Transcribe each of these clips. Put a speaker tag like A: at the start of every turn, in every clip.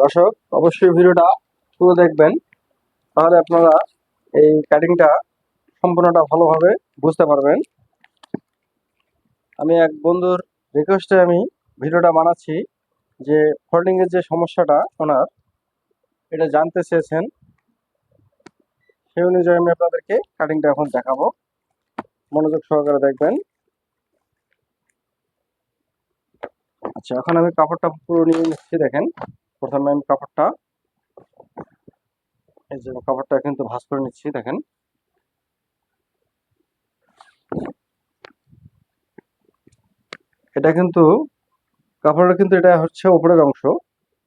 A: দর্শক অবশ্যই ভিডিওটা পুরো দেখবেন, তাহলে আপনারা এই কাটিংটা সম্পূর্ণটা ভালোভাবে বুঝতে পারবেন। আমি এক বন্ধুর রিকোয়েস্টে আমি ভিডিওটা বানাচ্ছি, যে ফোল্ডিং এর যে সমস্যাটা ওনার, এটা জানতে চেয়েছেন। সেই অনুযায়ী আমি আপনাদেরকে কাটিংটা এখন দেখাবো, মনোযোগ সহকারে দেখবেন। আচ্ছা, এখন আমি কাপড়টা পুরো নিয়ে নিচ্ছি। দেখেন, প্রথমে আমি কাপড়টা, এই যে কাপড়টা কিন্তু ভাঁজ করে নিচ্ছি। দেখেন, এটা কিন্তু কাপড়ের কিন্তু এটা হচ্ছে উপরের অংশ।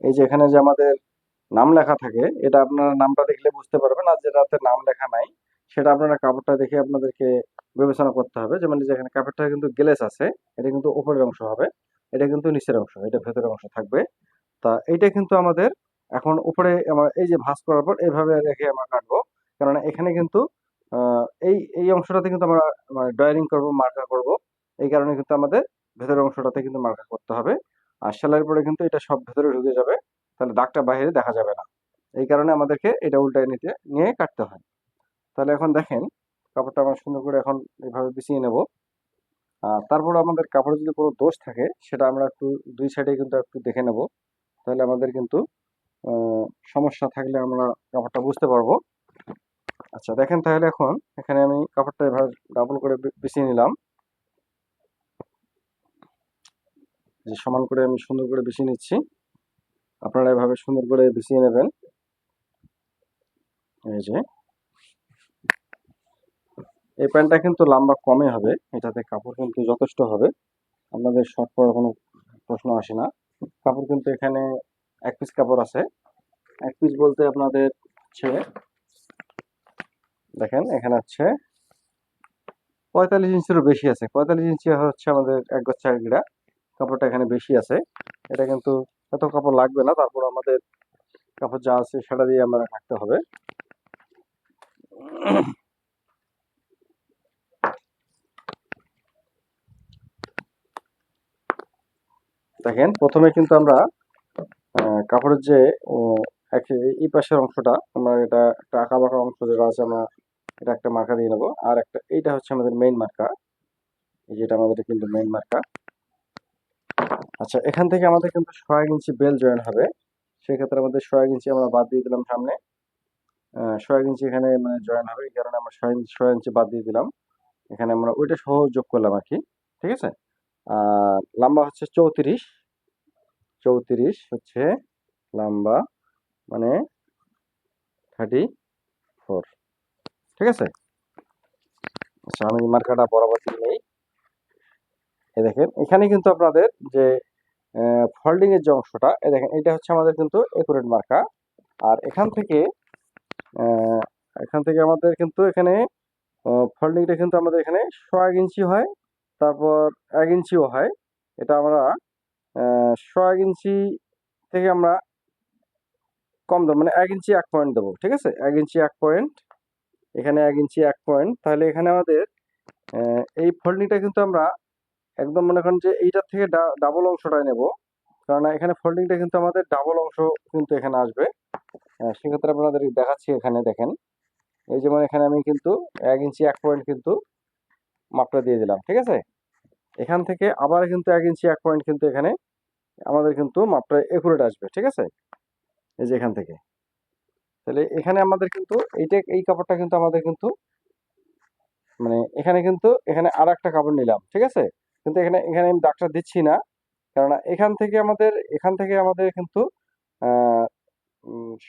A: এই যে এখানে যে আমাদের নাম লেখা থাকে, এটা আপনারা নামটা দেখলে বুঝতে পারবেন। আর যেটাতে নাম লেখা নাই, সেটা আপনারা কাপড়টা দেখে আপনাদেরকে বিবেচনা করতে হবে। যেমন এই যে এখানে কাপড়টা কিন্তু গ্লেজ আছে, এটা কিন্তু উপরের অংশ হবে, এটা কিন্তু নিচের অংশ, এটা ভেতরের অংশ থাকবে। তা এইটা কিন্তু আমাদের এখন উপরে আমার এই যে ভাঁজ করার পর এইভাবে রেখে আমরা কাটবো। কেননা এখানে কিন্তু এই এই অংশটাতে কিন্তু আমরা ড্রয়িং করব, মার্কার করব। এই কারণে কিন্তু আমাদের ভেতরের অংশটাতে কিন্তু মার্কার করতে হবে। আর সেলাইয়ের পরে কিন্তু এটা সব ভেতরে ঢুকে যাবে, তাহলে দাগটা বাইরে দেখা যাবে না। এই কারণে আমাদেরকে এটা উল্টায় নিতে নিয়ে কাটতে হয়। তাহলে এখন দেখেন, কাপড়টা আমরা সুন্দর করে এখন এভাবে বিছিয়ে নেব। আর তারপর আমাদের কাপড়ে যদি কোনো দোষ থাকে, সেটা আমরা একটু দুই সাইডে কিন্তু একটু দেখে নেব। তাহলে আমাদের কিন্তু সমস্যা থাকলে আমরা কাপড়টা বুঝতে পারবো। আচ্ছা দেখেন, তাহলে এখন এখানে আমি কাপড়টা এভাবে ডাবল করে বিছিয়ে নিলাম। যে সমান করে আমি সুন্দর করে বিছিয়ে নিচ্ছি, আপনারা এভাবে সুন্দর করে বিছিয়ে নেবেন। এই যে এই প্যান্টটা কিন্তু লম্বা কমই হবে, এটাতে কাপড় কিন্তু যথেষ্ট হবে, আপনাদের শর্ট পরার কোনো প্রশ্ন আসে না। কাপড় কিন্তু এখানে এক পিস কাপড় আছে। এক পিস বলতে আপনাদের হচ্ছে, দেখেন এখানে হচ্ছে 45 ইঞ্চিরও বেশি আছে। 45 ইঞ্চি হচ্ছে আমাদের এক গজ 4 গিরা, কাপড়টা এখানে বেশি আছে। এটা কিন্তু এত কাপড় লাগবে না, তারপর আমাদের কাপড় যা আছে সেটা দিয়ে আমরা রাখতে হবে। দেখেন, প্রথমে কিন্তু আমরা কাপড়ের যে এই পাশের অংশটা, আমরা এটা একটা আঁকা বাঁকা অংশ যেটা আছে, আমরা এটা একটা মার্কা দিয়ে নেবো। আর একটা এইটা হচ্ছে আমাদের মেইন মার্কা, এই যেটা আমাদের কিন্তু মেইন মার্কা। আচ্ছা, এখান থেকে আমাদের কিন্তু 1.5 ইঞ্চি বেল জয়েন হবে। সেক্ষেত্রে আমাদের 1.5 ইঞ্চি আমরা বাদ দিয়ে দিলাম সামনে। 1.5 ইঞ্চি এখানে মানে জয়েন হবে, এই কারণে আমরা 1.5 ইঞ্চি বাদ দিয়ে দিলাম। এখানে আমরা ওইটা সহ যোগ করলাম আর কি। ঠিক আছে। আর লম্বা হচ্ছে 34। 34 হচ্ছে লম্বা, মানে 34। ঠিক আছে। আচ্ছা, আমি মার্কাটা বরাবর দিয়ে নেই। এই দেখেন, এখানে কিন্তু আপনাদের যে ফোল্ডিং এর যে অংশটা, এই দেখেন এটা হচ্ছে আমাদের কিন্তু একুরেট মার্কা। আর আহ, এখান থেকে আমাদের কিন্তু এখানে ফোল্ডিংটা কিন্তু আমাদের এখানে 1.5 ইঞ্চি হয়, তারপর 1 ইঞ্চিও হয়। এটা আমরা 1.5 ইঞ্চি থেকে আমরা কম দেবো, মানে 1 ইঞ্চি 1 পয়েন্ট দেবো। ঠিক আছে, 1 ইঞ্চি 1 পয়েন্ট, এখানে 1 ইঞ্চি 1 পয়েন্ট। তাহলে এখানে আমাদের এই ফোল্ডিংটা কিন্তু আমরা একদম মনে করেন যে এইটার থেকে ডাবল অংশটাই নেব। কারণ এখানে ফোল্ডিংটা কিন্তু আমাদের ডাবল অংশ কিন্তু এখানে আসবে। সেক্ষেত্রে আপনাদের দেখাচ্ছি, এখানে দেখেন, এই যেমন এখানে আমি কিন্তু 1 ইঞ্চি 1 পয়েন্ট কিন্তু মাপটা দিয়ে দিলাম। ঠিক আছে, এখান থেকে আবার কিন্তু 1 ইঞ্চি 1 পয়েন্ট কিন্তু এখানে আমাদের কিন্তু মাপটা একুরেট আসবে। ঠিক আছে, এই যে এখান থেকে। তাহলে এখানে আমাদের কিন্তু এই কাপড়টা কিন্তু আমাদের কিন্তু মানে এখানে কিন্তু এখানে আর একটা কাপড় নিলাম। ঠিক আছে, কিন্তু এখানে এখানে আমি দাগটা দিচ্ছি না, কেননা এখান থেকে আমাদের কিন্তু আহ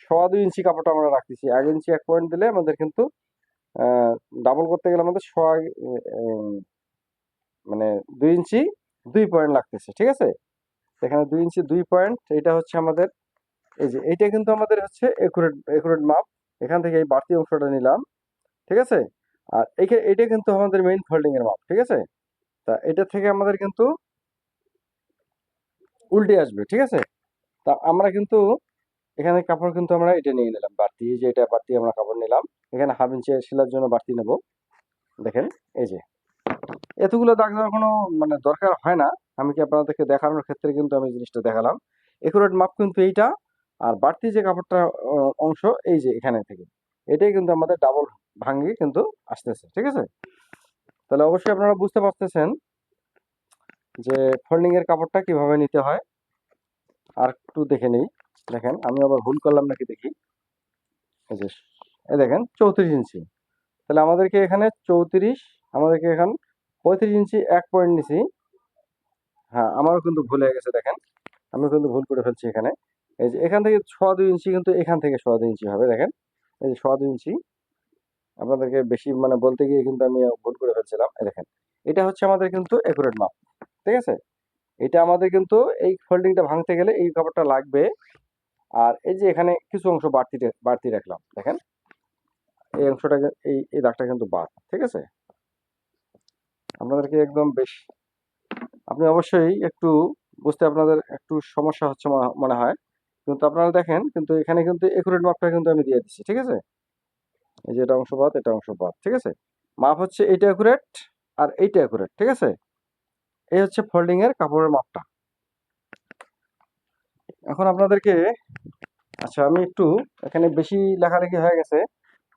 A: 2.25 ইঞ্চি কাপড়টা আমরা রাখতেছি। 1 ইঞ্চি 1 পয়েন্ট দিলে আমাদের কিন্তু ডাবল করতে গেলে আমাদের মানে 2 ইঞ্চি 2 পয়েন্ট লাগতেছে। ঠিক আছে, এখানে 2 ইঞ্চি 2 পয়েন্ট, এটা হচ্ছে আমাদের, এই যে এইটা কিন্তু আমাদের হচ্ছে একুরেট একুরেট মাপ। এখান থেকে এই বাড়তি অংশটা নিলাম। ঠিক আছে, আর এটা কিন্তু আমাদের মেইন ফোল্ডিং এর মাপ। ঠিক আছে, তা এটা থেকে আমাদের কিন্তু উল্টে আসবে। ঠিক আছে, তা আমরা কিন্তু এখানে কাপড় কিন্তু আমরা এটা নিয়ে নিলাম বাড়তি, এই যে এটা বাড়তি আমরা কাপড় নিলাম। এখানে 1/2 ইঞ্চি সেলার জন্য বাড়তি নেব। দেখেন, এই যে এতগুলো দাগ দেওয়ার কোনো মানে দরকার হয় না। আমি কি আপনাদেরকে দেখানোর ক্ষেত্রে কিন্তু আমি জিনিসটা দেখালাম। একুরেট মাপ কিন্তু এইটা। আর বাড়তি যে কাপড়টা অংশ এই যে এখানে থেকে, এটাই কিন্তু আমাদের ডাবল ভাঙিয়ে কিন্তু আসতেছে, ঠিক আছে? তাহলে অবশ্যই আপনারা বুঝতে পারতেছেন যে ফোল্ডিং এর কাপড়টা কিভাবে নিতে হয়। আর একটু দেখে নেই, দেখেন আমি আবার ভুল করলাম নাকি দেখি। এই যে এই দেখেন 34 ইঞ্চি, তাহলে আমাদেরকে এখানে 34, আমাদেরকে এখন 35 ইঞ্চি 1 পয়েন্ট নিছি। হ্যাঁ, আমারও কিন্তু ভুল হয়ে গেছে, দেখেন আমি কিন্তু ভুল করে ফেলছি এখানে। এই যে এখান থেকে 2.5 ইঞ্চি, কিন্তু এখান থেকে 2.5 ইঞ্চি হবে, দেখেন এই যে 2.5 ইঞ্চি। আপনাদেরকে বেশি মানে বলতে গিয়ে কিন্তু আমি ভুল করে ফেলছিলাম। এই দেখেন এটা হচ্ছে আমাদের কিন্তু একুরেট মাপ, ঠিক আছে? এটা আমাদের কিন্তু এই ফোল্ডিংটা ভাঙতে গেলে এই কাপড়টা লাগবে। আর এই যে এখানে কিছু অংশ বাড়তি বাড়তি রাখলাম, দেখেন এই অংশটা এই দাগটা কিন্তু বাদ, ঠিক আছে? আপনাদেরকে একদম বেশ, আপনি অবশ্যই একটু বুঝতে আপনাদের একটু সমস্যা হচ্ছে মনে হয়, কিন্তু আপনারা দেখেন কিন্তু এখানে কিন্তু একুরেট মাপটা কিন্তু আমি দিয়ে দিচ্ছি, ঠিক আছে? এই যে এটা অংশ বাদ, এটা অংশ বাদ, ঠিক আছে? মাপ হচ্ছে এইটা একুরেট আর এইটা একুরেট, ঠিক আছে? এই হচ্ছে ফোল্ডিং এর কাপড়ের মাপটা। এখন আপনাদেরকে, আচ্ছা আমি একটু, এখানে বেশি লেখালেখি হয়ে গেছে,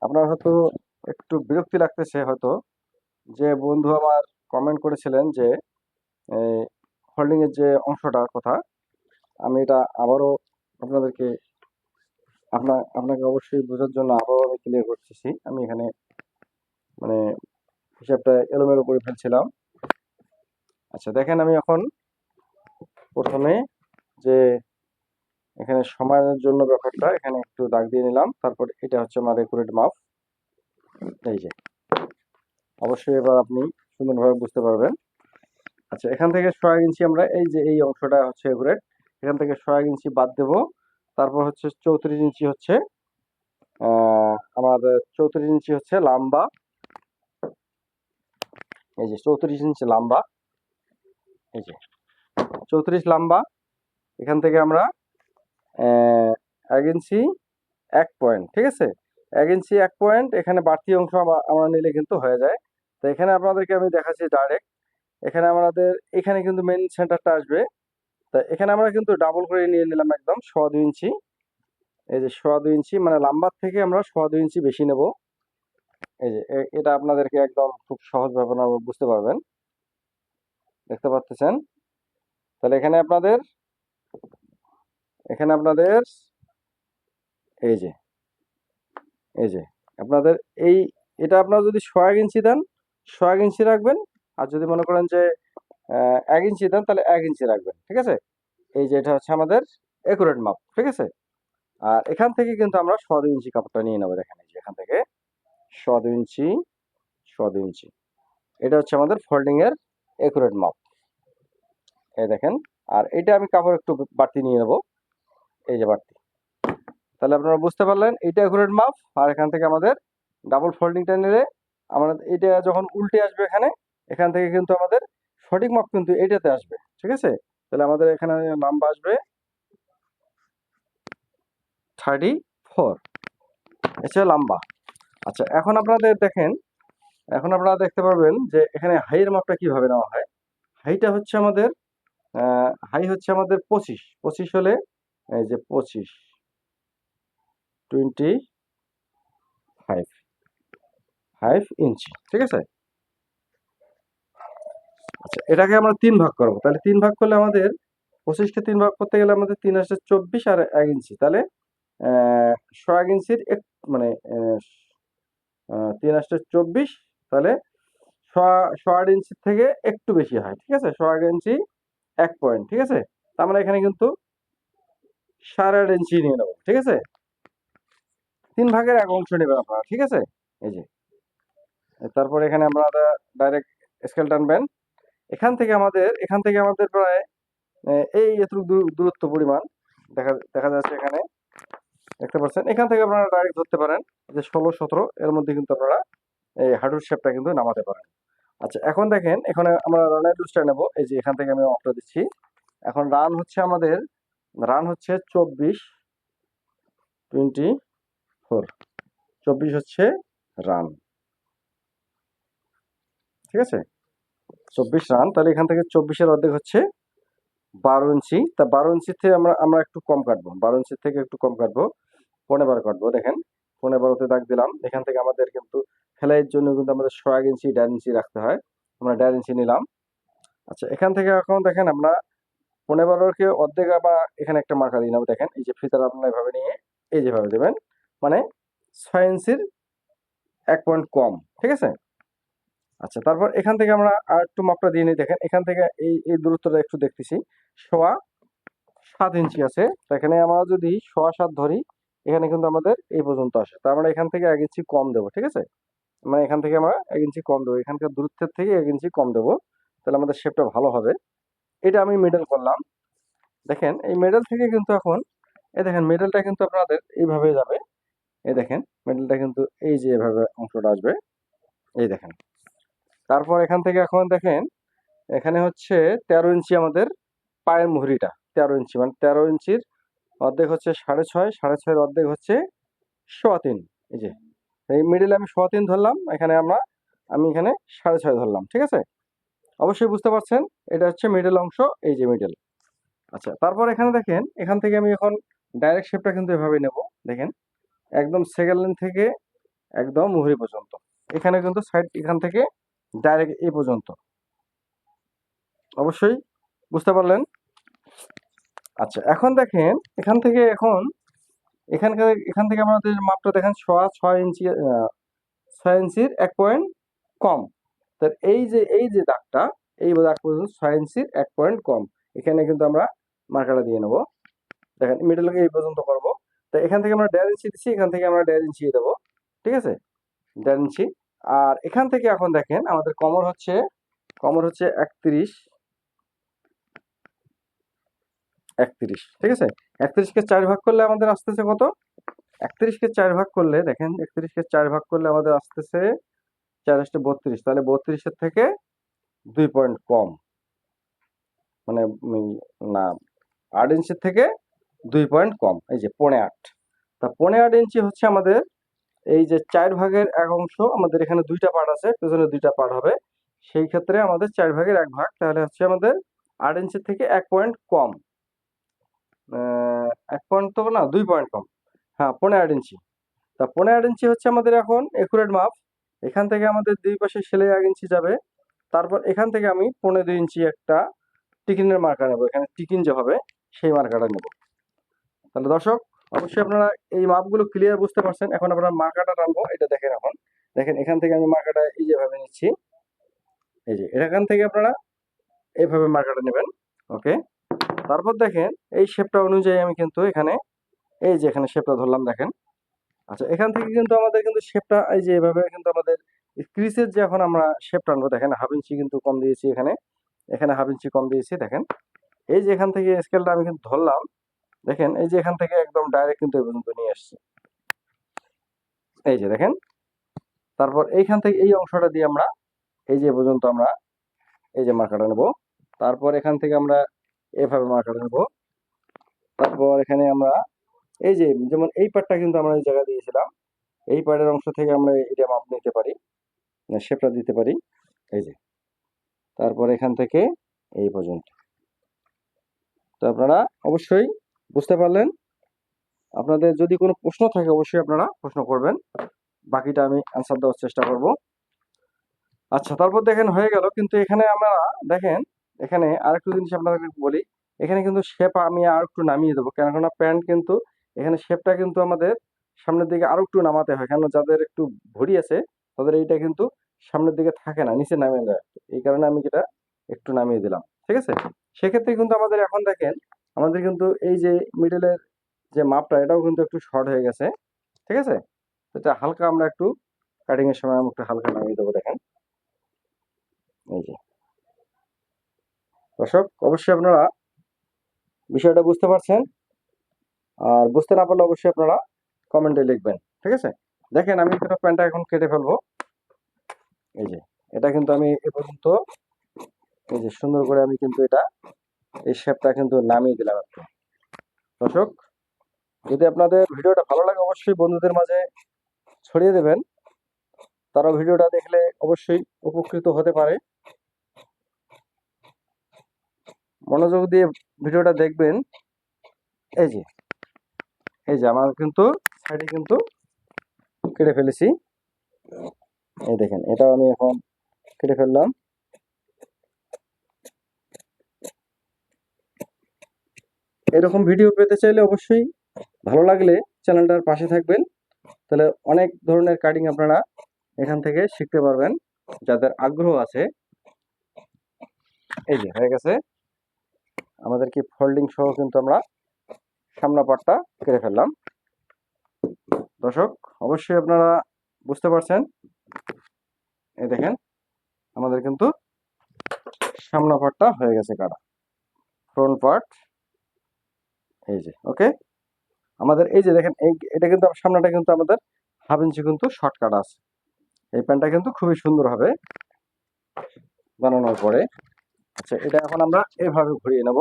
A: আপনার হয়তো একটু বিরক্তি লাগতেছে হয়তো, যে বন্ধু আমার কমেন্ট করেছিলেন যে ফোল্ডিং এর যে অংশটার কথা, আমি এটা আবারও আপনাদেরকে, আপনাকে অবশ্যই বোঝার জন্য আবারও আমি ক্লিয়ার করতেছি। আমি এখানে মানে হিসাবটা এলোমেলো করে ফেলছিলাম। আচ্ছা দেখেন আমি এখন প্রথমে যে এখানে সময়ের জন্য ব্যাপারটা এখানে একটু দাগ দিয়ে নিলাম, তারপর এটা হচ্ছে আমার একুরেট মাপ। এই যে অবশ্যই এবার আপনি সুন্দরভাবে বুঝতে পারবেন। আচ্ছা এখান থেকে 1.5 ইঞ্চি আমরা এই যে এই অংশটা হচ্ছে একুরেট, এখান থেকে 1.5 ইঞ্চি বাদ দেব। তারপর হচ্ছে 34 ইঞ্চি হচ্ছে আমাদের 34 ইঞ্চি হচ্ছে লম্বা। এই যে 34 ইঞ্চি লম্বা, এই যে 34 লম্বা। এখান থেকে আমরা 1 ইঞ্চি 1 পয়েন্ট, ঠিক আছে? 1 ইঞ্চি 1 পয়েন্ট, এখানে বাড়তি অংশ আমরা নিলে কিন্তু হয়ে যায়। তো এখানে আপনাদেরকে আমি দেখাচ্ছি ডাইরেক্ট, এখানে আমাদের এখানে কিন্তু মেইন সেন্টারটা আসবে। তা এখানে আমরা কিন্তু ডাবল করে নিয়ে নিলাম একদম 2.5 ইঞ্চি। এই যে 2.5 ইঞ্চি মানে লাম্বার থেকে আমরা 2.5 ইঞ্চি বেশি নেব। এই যে এটা আপনাদেরকে একদম খুব সহজভাবে আপনারা বুঝতে পারবেন, দেখতে পাচ্ছেন? তাহলে এখানে আপনাদের এই যে এই যে আপনাদের এই, এটা আপনারা যদি 1.5 ইঞ্চি দেন 1.5 ইঞ্চি রাখবেন, আর যদি মনে করেন যে 1 ইঞ্চি দেন তাহলে 1 ইঞ্চি রাখবেন, ঠিক আছে? এই যে এটা হচ্ছে আমাদের একুরেট মাপ, ঠিক আছে? আর এখান থেকে কিন্তু আমরা 2.5 ইঞ্চি কাপড়টা নিয়ে নেবো, দেখেন এই যে এখান থেকে 2.5 ইঞ্চি 2.5 ইঞ্চি, এটা হচ্ছে আমাদের ফোল্ডিং এর একুরেট মাপ। এই দেখেন, আর এটা আমি কাপড় একটু বাড়তি নিয়ে নেবো, এই যে বাড়তি। তাহলে আপনারা বুঝতে পারলেন এটা একুরেট মাপ। আর এখান থেকে আমাদের ডাবল ফোল্ডিংটা নিলে আমাদের এটা যখন উল্টে আসবে এখানে, এখান থেকে কিন্তু আমাদের সঠিক মাপ কিন্তু এইটাতে আসবে, ঠিক আছে? তাহলে আমাদের এখানে নাম্বার আসবে 34, এটা লম্বা। আচ্ছা এখন আপনাদের দেখেন, এখন আপনারা দেখতে পারবেন যে এখানে হাইয়ের মাপটা কিভাবে নেওয়া হয়। হাইটা হচ্ছে আমাদের হাই হচ্ছে আমাদের 25 হলে, এই যে 25 5 ইঞ্চি, ঠিক আছে? আচ্ছা এটাকে আমরা 3 ভাগ করবো, তাহলে 3 ভাগ করলে আমাদের 25কে 3 ভাগ করতে গেলে আমাদের 3 আসছে 24 আর 1 ইঞ্চি, তাহলে 1.5 ইঞ্চির মানে 3 আসছে 24, তাহলে 1.5 ইঞ্চির থেকে একটু বেশি হয়, ঠিক আছে? 1.5 ইঞ্চি 1 পয়েন্ট, ঠিক আছে? তার মানে এখানে কিন্তু 8.5 ইঞ্চি নিয়ে নেবো, ঠিক আছে? 3 ভাগের 1 অংশ নেবেন আপনারা, ঠিক আছে? এই যে তারপর এখানে আমরা ডাইরেক্ট স্কেল টানবেন। এখান থেকে আমাদের প্রায় এই এতটুকু দূরত্ব পরিমাণ দেখা দেখা যাচ্ছে এখানে, দেখতে পাচ্ছেন? এখান থেকে আপনারা ডাইরেক্ট ধরতে পারেন যে 16-17 এর মধ্যে কিন্তু আপনারা এই হাঁটুর শেপটা কিন্তু নামাতে পারেন। আচ্ছা এখন দেখেন, এখানে আমরা রানের লুজটা নেব। এই যে এখান থেকে আমি অফটা দিচ্ছি। এখন রান হচ্ছে 24, 24 হচ্ছে রান, ঠিক আছে? 24 রান, তাহলে এখান থেকে 24-এর অর্ধেক হচ্ছে 12 ইঞ্চি। তা 12 ইঞ্চি থেকে আমরা আমরা একটু কম কাটবো, 12 ইঞ্চির থেকে একটু কম কাটবো, 15 কাটবো। দেখেন 15তে দাগ দিলাম। এখান থেকে আমাদের কিন্তু সেলাইয়ের জন্য কিন্তু আমাদের 1.5 ইঞ্চি 1.5 ইঞ্চি রাখতে হয়, আমরা 1.5 ইঞ্চি নিলাম। আচ্ছা, এখান থেকে এখন দেখেন আমরা 15কে অর্ধেক আবার এখানে একটা মার্কা দিলাম। দেখেন এই যে ফিতাটা আপনারা এভাবে নিয়ে এই যেভাবে দেবেন, মানে 6 ইঞ্চির 1 পয়েন্ট কম, ঠিক আছে। আচ্ছা, তারপর এখান থেকে আমরা আর একটু মাপটা দিয়ে নিই। দেখেন এখান থেকে এই দূরত্বটা একটু দেখতেছি, 7.5 ইঞ্চি আছে। তো এখানে আমরা যদি 7.25 ধরি, এখানে কিন্তু আমাদের এই পর্যন্ত আসে। তার মানে এখান থেকে 1 ইঞ্চি কম দেবো, ঠিক আছে। মানে এখান থেকে আমরা 1 ইঞ্চি কম দেবো, এখানকার দূরত্বের থেকে 1 ইঞ্চি কম দেবো, তাহলে আমাদের শেপটা ভালো হবে। এটা আমি মিডল করলাম। দেখেন এই মিডল থেকে কিন্তু এখন এই দেখেন মিডলটা কিন্তু আপনাদের এইভাবে যাবে। এই দেখেন মিডলটা কিন্তু এই যে এভাবে অংশটা আসবে, এই দেখেন। তারপর এখান থেকে এখন দেখেন এখানে হচ্ছে 13 ইঞ্চি আমাদের পায়ের মুহুরিটা, 13 ইঞ্চি, মানে 13 ইঞ্চির অর্ধেক হচ্ছে 6.5, 6.5-এর অর্ধেক হচ্ছে 3.25। এই যে এই মিডলে আমি 3.25 ধরলাম, এখানে আমি এখানে 6.5 ধরলাম, ঠিক আছে। অবশ্যই বুঝতে পারছেন, এটা হচ্ছে মিডল অংশ, এই যে মিডল। আচ্ছা, তারপর এখানে দেখেন এখান থেকে আমি এখন ডাইরেক্ট শেপটা কিন্তু এভাবে নেব। দেখেন একদম সেকেন্ড লাইন থেকে একদম মুহুরি পর্যন্ত, এখানে কিন্তু সাইড এখান থেকে ডাইরেক্ট এই পর্যন্ত। অবশ্যই বুঝতে পারলেন। আচ্ছা, এখন দেখেন এখান থেকে এখান থেকে আমাদের মাপটা দেখেন 6 ইঞ্চি, 6 ইঞ্চির 1 পয়েন্ট কম। তার এই যে দাগটা, এই দাগ পর্যন্ত 6 ইঞ্চির 1 পয়েন্ট কম, এখানে কিন্তু আমরা মার্কারটা দিয়ে নেব। দেখেন মিডল এই পর্যন্ত করব। তো এখান থেকে আমরা 1.5 ইঞ্চি দিচ্ছি, এখান থেকে আমরা 1.5 ইঞ্চি দেবো, ঠিক আছে, 1.5 ইঞ্চি। আর এখান থেকে এখন দেখেন আমাদের কমর হচ্ছে 31, ঠিক আছে। 31কে 4 ভাগ করলে আমাদের আসতেছে কত? 31কে 4 ভাগ করলে দেখেন 31কে 4 ভাগ করলে আমাদের আসতেছে 4 32, তাহলে 32-এর থেকে 2 পয়েন্ট কম, মানে না, 8 ইঞ্চির থেকে 2 পয়েন্ট কম, এই যে 8.5। তা 8.5 ইঞ্চি হচ্ছে আমাদের এই যে 4 ভাগের 1 অংশ, আমাদের এখানে 2টা পার্ট আছে, পেছনে 2টা পার্ট হবে, সেই ক্ষেত্রে আমাদের 4 ভাগের 1 ভাগ, তাহলে হচ্ছে আমাদের 8 ইঞ্চির থেকে 1 পয়েন্ট কম, 1 পয়েন্ট তো না, 2 পয়েন্ট কম, হ্যাঁ 8.5 ইঞ্চি। তা 8.5 ইঞ্চি হচ্ছে আমাদের এখন একুরেট মাপ। এখান থেকে আমাদের দুই পাশে সেলাই 1 ইঞ্চি যাবে। তারপর এখান থেকে আমি 15 ইঞ্চি একটা টিকিনের মার্কা নেব, এখানে টিকিন যে হবে সেই মার্কাটা নেব। তাহলে দর্শক, অবশ্যই আপনারা এই মাপগুলো ক্লিয়ার বুঝতে পারছেন। এখন আপনারা মার্কাটা টানবো, এটা দেখেন। এখন দেখেন এখান থেকে আমি মার্কাটা এই যেভাবে নিচ্ছি, এই যে এখান থেকে আপনারা এইভাবে মার্কাটা নেবেন, ওকে। তারপর দেখেন এই শেপটা অনুযায়ী আমি কিন্তু এখানে এই যে এখানে শেপটা ধরলাম, দেখেন। আচ্ছা, এখান থেকে কিন্তু আমাদের কিন্তু শেপটা এই যে এভাবে কিন্তু আমাদের ক্রিসের যে এখন আমরা শেপ টানবো, দেখেন 1/2 ইঞ্চি কিন্তু কম দিয়েছি, এখানে 1/2 ইঞ্চি কম দিয়েছি। দেখেন এই যে এখান থেকে স্কেলটা আমি কিন্তু ধরলাম, দেখেন এই যে এখান থেকে একদম ডাইরেক্ট কিন্তু এই পর্যন্ত নিয়ে আসছি, এই যে দেখেন। তারপর এইখান থেকে এই অংশটা দিয়ে আমরা এই যে পর্যন্ত আমরা এই যে মার্কাটা নেব। তারপর এখান থেকে আমরা এভাবে মার্কাটা নেব। তারপর এখানে আমরা এই যে যেমন এই পার্টটা কিন্তু আমরা এই জায়গা দিয়েছিলাম, এই পার্টের অংশ থেকে আমরা এটা মাপ নিতে পারি, শেপটা দিতে পারি, এই যে। তারপর এখান থেকে এই পর্যন্ত। তো আপনারা অবশ্যই বুঝতে পারলেন। আপনাদের যদি কোনো প্রশ্ন থাকে অবশ্যই আপনারা প্রশ্ন করবেন, বাকিটা আমি আনসার দেওয়ার চেষ্টা করব। আচ্ছা, তারপর দেখেন হয়ে গেল, কিন্তু এখানে আমরা দেখেন এখানে আরেকটু জিনিস আপনাদেরকে বলি। এখানে কিন্তু শেপ আমি আর একটু নামিয়ে দেবো, কেননা প্যান্ট কিন্তু এখানে শেপটা কিন্তু আমাদের সামনের দিকে আরো একটু নামাতে হয়, কেন যাদের একটু ভুঁড়ি আছে তাদের এইটা কিন্তু সামনের দিকে থাকে না, নিচে নামিয়ে দেয়। এই কারণে আমি এটা একটু নামিয়ে দিলাম, ঠিক আছে। সেক্ষেত্রে কিন্তু আমাদের এখন দেখেন আমাদের কিন্তু এই যে মিডলের যে মাপটা, এটাও কিন্তু একটু শর্ট হয়ে গেছে, ঠিক আছে। এটা হালকা আমরা একটু কাটিং এর সময় আমরা একটু হালকা নামিয়ে দেবো, দেখেন এই যে। দর্শক, অবশ্যই আপনারা বিষয়টা বুঝতে পারছেন, আর বুঝতে না পারলে অবশ্যই আপনারা কমেন্টে লিখবেন, ঠিক আছে। দেখেন আমি কিন্তু প্যান্টটা এখন কেটে ফেলবো, এই যে। এটা কিন্তু আমি এ পর্যন্ত এই যে সুন্দর করে আমি কিন্তু এটা এই শেপটা কিন্তু নামিয়ে দিলাম একটু। দর্শক, যদি আপনাদের ভিডিওটা ভালো লাগে অবশ্যই বন্ধুদের মাঝে ছড়িয়ে দেবেন, তারা ভিডিওটা দেখলে অবশ্যই উপকৃত হতে পারে। মনোযোগ দিয়ে ভিডিওটা দেখবেন। এই যে আমার কিন্তু সাইডে কিন্তু কেটে ফেলেছি। এই দেখেন, এটাও আমি এখন কেটে ফেললাম। এরকম ভিডিও পেতে চাইলে অবশ্যই ভালো লাগলে চ্যানেলটার পাশে থাকবেন, তাহলে অনেক ধরনের কাটিং আপনারা এখান থেকে শিখতে পারবেন যাদের আগ্রহ আছে। এই যে হয়ে গেছে আমাদের কি ফোল্ডিং সহ কিন্তু আমরা সামনা পাটটা কেটে ফেললাম। দর্শক অবশ্যই আপনারা বুঝতে পারছেন। এই দেখেন আমাদের কিন্তু সামনা পাটটা হয়ে গেছে কাটা, ফ্রন্ট পার্ট। এই যে ওকে, আমাদের এই যে দেখেন এটা কিন্তু সামনাটা কিন্তু আমাদের 1/2 ইঞ্চি কিন্তু শর্ট কাটা আছে। এই প্যান্টটা কিন্তু খুবই সুন্দর হবে বানানোর পরে। আচ্ছা, এটা এখন আমরা এভাবে ঘুরিয়ে নেব।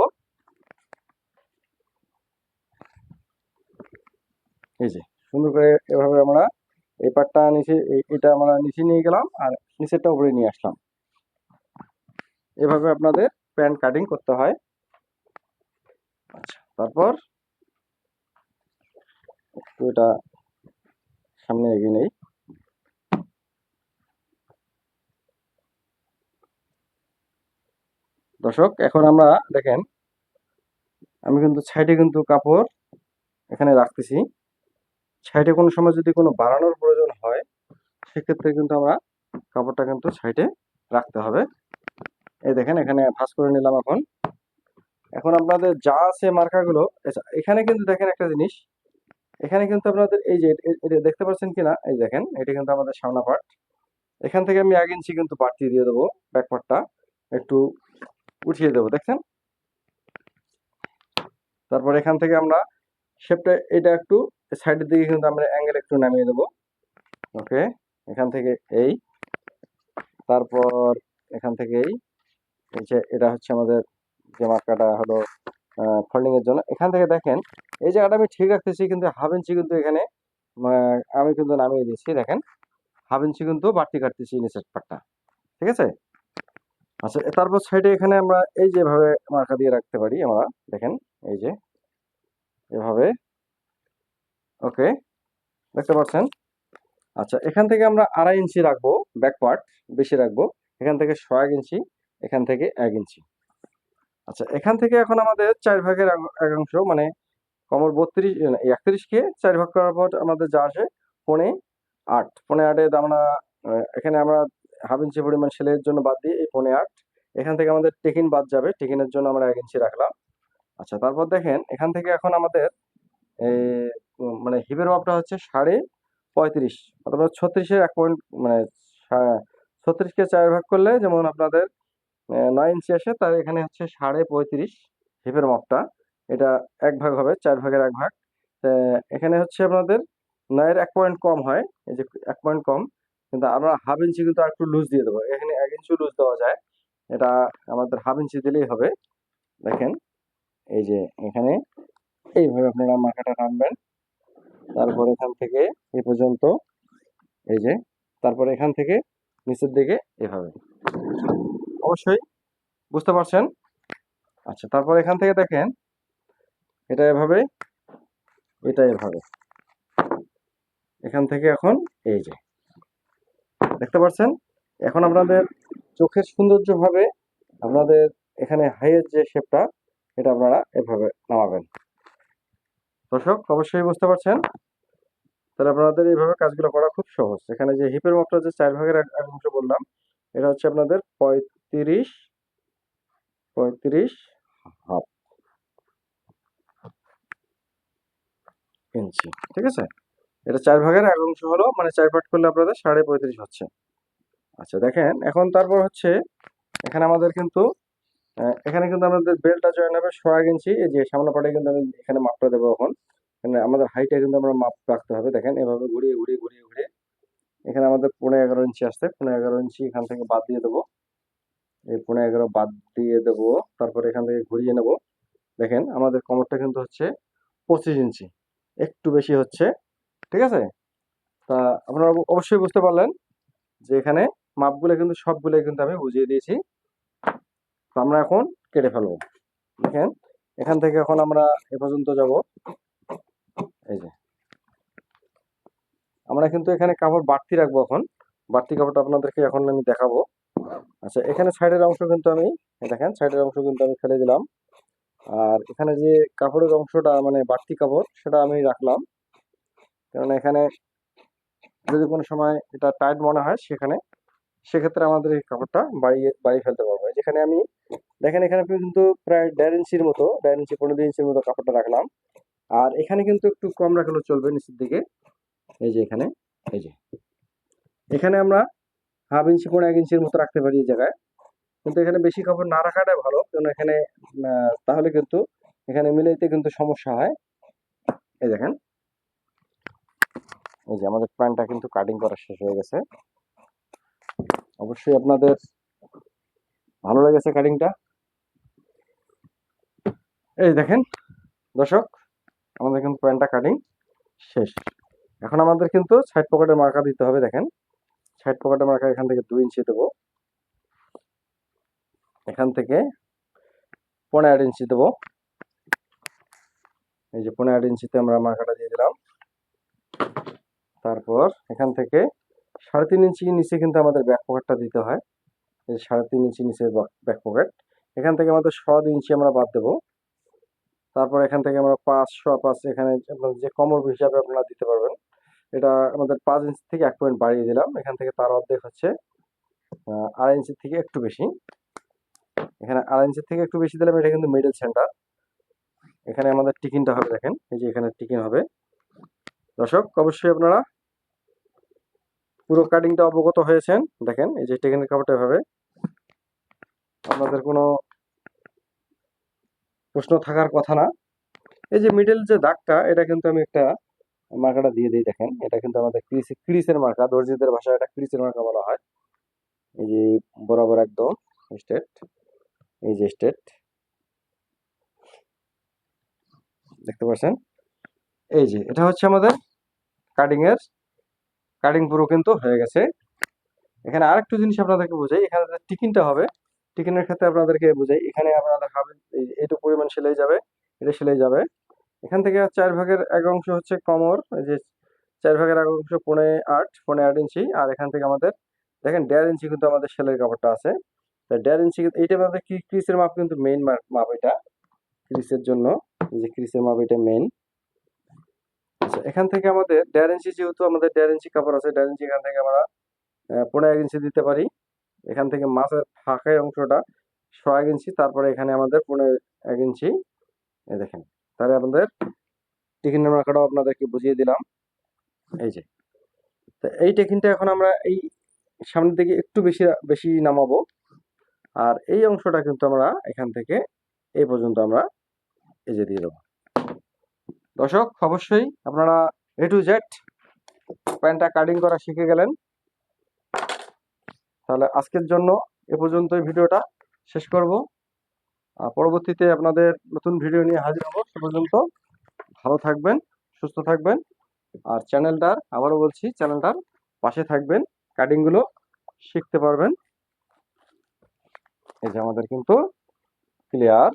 A: এই যে সুন্দর করে এভাবে আমরা এই পাটটা নিচে, এটা আমরা নিচে নিয়ে গেলাম আর নিচেরটা উপরে নিয়ে আসলাম। এভাবে আপনাদের প্যান্ট কাটিং করতে হয়। আচ্ছা, তারপর একটু এটা সামনে এগিয়ে নেই। দর্শক এখন আমরা দেখেন, আমি কিন্তু সাইডে কিন্তু কাপড় এখানে রাখতেছি। সাইডে কোনো সময় যদি কোনো বাড়ানোর প্রয়োজন হয়, সেক্ষেত্রে কিন্তু আমরা কাপড়টা কিন্তু সাইডে রাখতে হবে। এই দেখেন এখানে ভাঁজ করে নিলাম। এখন এখন আপনাদের যা আছে মার্কাগুলো, এখানে কিন্তু দেখেন একটা জিনিস, এখানে কিন্তু আপনাদের এই যে এটা দেখতে পাচ্ছেন কিনা, এই দেখেন এটা কিন্তু আমাদের সামনা পার্ট। এখান থেকে আমি 1 ইঞ্চি কিন্তু বাড়তি দিয়ে দেবো, ব্যাক পার্টটা একটু উঠিয়ে দেবো, দেখছেন। তারপর এখান থেকে আমরা শেপটা এটা একটু সাইডের দিকে কিন্তু আমরা অ্যাঙ্গেল একটু নামিয়ে দেবো। ওকে, এখান থেকে এই, তারপর এখান থেকে এই যে এটা হচ্ছে আমাদের যে মার্কাটা হলো ফোল্ডিং এর জন্য। এখান থেকে দেখেন এই জায়গাটা আমি ঠিক রাখতেছি, কিন্তু 1/2 ইঞ্চি কিন্তু এখানে আমি কিন্তু নামিয়ে দিয়েছি। দেখেন 1/2 ইঞ্চি কিন্তু বাড়তি কাটতেছি নিচের পাটটা, ঠিক আছে। আচ্ছা, তারপর সাইডে এখানে আমরা এই যেভাবে মার্কা দিয়ে রাখতে পারি আমরা, দেখেন এই যে এভাবে। ওকে, দেখতে পাচ্ছেন। আচ্ছা, এখান থেকে আমরা 2.5 ইঞ্চি রাখবো ব্যাক পার্ট, বেশি রাখবো। এখান থেকে 1 ইঞ্চি, এখান থেকে 1 ইঞ্চি। আচ্ছা, এখান থেকে এখন আমাদের 4 ভাগের একাংশ, মানে কমর 32 31 কে 4 ভাগ করার পর আমাদের যা আসে 8.5। 8.5 আমরা এখানে আমরা 1/2 ইঞ্চি পরিমাণ সেলাইয়ের জন্য বাদ দিয়ে এই 8.5, এখান থেকে আমাদের টেকিন বাদ যাবে, টেকিনের জন্য আমরা 1 ইঞ্চি রাখলাম। আচ্ছা, তারপর দেখেন এখান থেকে এখন আমাদের এই মানে হিপের মাপটা হচ্ছে 35.5, অথবা 36-এর 1 পয়েন্ট, মানে 36কে 4 ভাগ করলে যেমন আপনাদের 9 ইঞ্চি আসে, তার এখানে হচ্ছে 35.5 হিপের মাপটা। এটা 1 ভাগ হবে, 4 ভাগের 1 ভাগ। এখানে হচ্ছে আপনাদের 9-এর 1 পয়েন্ট কম হয়, এই যে 1 পয়েন্ট কম, কিন্তু আমরা 1/2 ইঞ্চি কিন্তু আরেকটু লুজ দিয়ে দেবো। এখানে 1 ইঞ্চি লুজ দেওয়া যায়, এটা আমাদের 1/2 ইঞ্চি দিলেই হবে। দেখেন এই যে এখানে এইভাবে আপনারা মাথাটা টানবেন, তারপর এখান থেকে এই পর্যন্ত, এই যে, তারপর এখান থেকে নিচের দিকে এভাবে। অবশ্যই বুঝতে পারছেন। আচ্ছা, তারপর এখান থেকে দেখেন এটা এভাবে, এটা এভাবে, এখান থেকে এখন এই যে দেখতে পাচ্ছেন। এখন আপনাদের চোখের সৌন্দর্য ভাবে আপনাদের এখানে হাইয়ের যে শেপটা, এটা আপনারা এভাবে নামাবেন। দর্শক অবশ্যই বুঝতে পারছেন। তাহলে আপনাদের এইভাবে কাজগুলো করা খুব সহজ। এখানে যে হিপের মাপটা যে 4 ভাগের এক অংশ বললাম, এটা হচ্ছে আপনাদের 35 হাফ ইঞ্চি, ঠিক আছে। এটা 4 ভাগের 1 অংশ হলো, মানে 4 পার্ট করলে আপনাদের 35.5 হচ্ছে। আচ্ছা, দেখেন এখন তারপর হচ্ছে এখানে আমাদের কিন্তু এখানে কিন্তু আমাদের বেল্টটা জয়েন হবে 1 ইঞ্চি। এই যে সামনে পাটে কিন্তু আমি এখানে মাপটা দেবো এখন। এখানে আমাদের হাইটটা কিন্তু আমরা মাপ রাখতে হবে। দেখেন এভাবে ঘুরিয়ে ঘুরিয়ে ঘুরিয়ে ঘুরিয়ে এখানে আমাদের 11.5 ইঞ্চি আসছে। 11.5 ইঞ্চি এখান থেকে বাদ দিয়ে দেবো। এই 11.5 বাদ দিয়ে দেবো, তারপর এখান থেকে ঘুরিয়ে নেব। দেখেন আমাদের কোমরটা কিন্তু হচ্ছে 25 ইঞ্চি, একটু বেশি হচ্ছে, ঠিক আছে। তা আপনারা অবশ্যই বুঝতে পারলেন যে এখানে মাপগুলো কিন্তু সবগুলোই কিন্তু আমি বুঝিয়ে দিয়েছি। তো আমরা এখন কেটে ফেলবো। দেখেন এখান থেকে এখন আমরা এ পর্যন্ত যাব। এই যে আমরা কিন্তু এখানে কাপড় বাড়তি রাখবো এখন। বাড়তি কাপড়টা আপনাদেরকে এখন আমি দেখাবো। আচ্ছা, এখানে সাইডের অংশ কিন্তু আমি, এই দেখেন সাইডের অংশ কিন্তু আমি ফেলে দিলাম। আর এখানে যে কাপড়ের অংশটা মানে বাড়তি কাপড় সেটা আমি রাখলাম, কারণ এখানে যদি কোনো সময় এটা টাইট মনে হয় সেক্ষেত্রে আমাদের এই কাপড়টা বাড়িয়ে ফেলতে পারবো। যেখানে আমি দেখেন এখানে কিন্তু প্রায় 1.5 ইঞ্চির মতো, 1.5 ইঞ্চি 15 ইঞ্চির মতো কাপড়টা রাখলাম। আর এখানে কিন্তু একটু কম রাখলেও চলবে নিচের দিকে। এই যে এখানে, এই যে এখানে আমরা 1/2 ইঞ্চি 1.5 ইঞ্চির মতো রাখতে পারি এই জায়গায়। কিন্তু এখানে বেশি কাপড় না রাখাটাই ভালো, কারণ এখানে তাহলে কিন্তু এখানে মিলাইতে কিন্তু সমস্যা হয়। এই দেখেন, এই যে আমাদের প্যান্টটা কিন্তু কাটিং করা শেষ হয়ে গেছে। অবশ্যই আপনাদের ভালো লেগেছে কাটিংটা। এই দেখেন দর্শক, আমাদের কিন্তু প্যান্টটা কাটিং শেষ। এখন আমাদের কিন্তু সাইড পকেটের মার্কা দিতে হবে। দেখেন সাইড পকেটের মার্কা এখান থেকে 2 ইঞ্চি দেবো, এখান থেকে 15.5 ইঞ্চি দেবো। এই যে 15.5 ইঞ্চিতে আমরা মার্কাটা দিয়ে দিলাম। তারপর এখান থেকে 3.5 ইঞ্চি নিচে কিন্তু আমাদের ব্যাক পকেটটা দিতে হয়। এই 3.5 ইঞ্চি নিচে ব্যাক পকেট, এখান থেকে আমাদের 2.5 ইঞ্চি আমরা বাদ দেবো। তারপর এখান থেকে আমরা 5 এখানে যে কমর হিসাবে আপনারা দিতে পারবেন। এটা আমাদের 5 ইঞ্চি থেকে 1 পয়েন্ট বাড়িয়ে দিলাম। এখান থেকে তার অর্ধেক হচ্ছে 2.5 ইঞ্চি থেকে একটু বেশি। এখানে 2.5 ইঞ্চি থেকে একটু বেশি দিলাম, এটা কিন্তু মিডল সেন্টার। এখানে আমাদের টিকিনটা হবে, দেখেন এই যে এখানে টিকিন হবে। দর্শক অবশ্যই আপনারা পুরো কাটিংটা অবগত হয়েছেন। দেখেন এই যে টিকিনের কাপড়টা এভাবে, আপনাদের কোনো প্রশ্ন থাকার কথা না। এই যে মিডল যে দাগটা, এটা কিন্তু আমি একটা মার্কাটা দিয়ে দিই। দেখেন এটা কিন্তু আমাদের ক্রিসের মার্কা, দর্জিদের ভাষায় এটা ক্রিসের মার্কা বলা হয়। এই যে বরাবর একদম স্ট্রেট, এই যে স্ট্রেট দেখতে পাচ্ছেন। এই যে এটা হচ্ছে আমাদের কাটিং পুরো কিন্তু হয়ে গেছে। এখানে আরেকটু জিনিস আপনাদেরকে বোঝাই, এখানে যে টিকিনটা হবে, টিকিনের ক্ষেত্রে আপনাদেরকে বোঝাই, এখানে আপনাদের ভাবেন এইটুকু পরিমাণ সেলাই যাবে, এটা সেলাই যাবে। এখান থেকে 4/1 অংশ হচ্ছে কমর, এই যে 4/1 অংশ 8.5 ইঞ্চি। আর এখান থেকে আমাদের দেখেন 1.5 ইঞ্চি কিন্তু আমাদের সেলাইয়ের কাপড়টা আছে। তা 1.5 ইঞ্চি এইটা আমাদের ক্রিসের মাপ কিন্তু মেইন মাপ, এটা ক্রিসের জন্য এই যে ক্রিসের মাপ এটা মেইন। আচ্ছা, এখান থেকে আমাদের 1.5 ইঞ্চি, যেহেতু আমাদের 1.5 ইঞ্চি কাপড় আছে, 1.5 ইঞ্চি এখান থেকে আমরা 15 ইঞ্চি দিতে পারি। এখান থেকে মাছের ফাঁকের অংশটা 1.5 ইঞ্চি, তারপরে এখানে আমাদের 15 ইঞ্চি। এই দেখেন, তাহলে আমাদের টিকিনের মার্কাটাও আপনাদেরকে বুঝিয়ে দিলাম। এই যে তো এই টিকিনটা এখন আমরা এই সামনের দিকে একটু বেশি বেশি নামাবো। আর এই অংশটা কিন্তু আমরা এখান থেকে এই পর্যন্ত আমরা এই যে দিয়ে দেবো। দর্শক অবশ্যই আপনারা A to Z প্যান্টটা কাটিং করা শিখে গেলেন। তাহলে আজকের জন্য এ পর্যন্তই ভিডিওটা শেষ করব। পরবর্তীতে আপনাদের নতুন ভিডিও নিয়ে হাজির হব। সে পর্যন্ত ভালো থাকবেন, সুস্থ থাকবেন। আর চ্যানেলটার, আবারও বলছি, চ্যানেলটার পাশে থাকবেন, কাটিংগুলো শিখতে পারবেন। এই যে আমাদের কিন্তু ক্লিয়ার।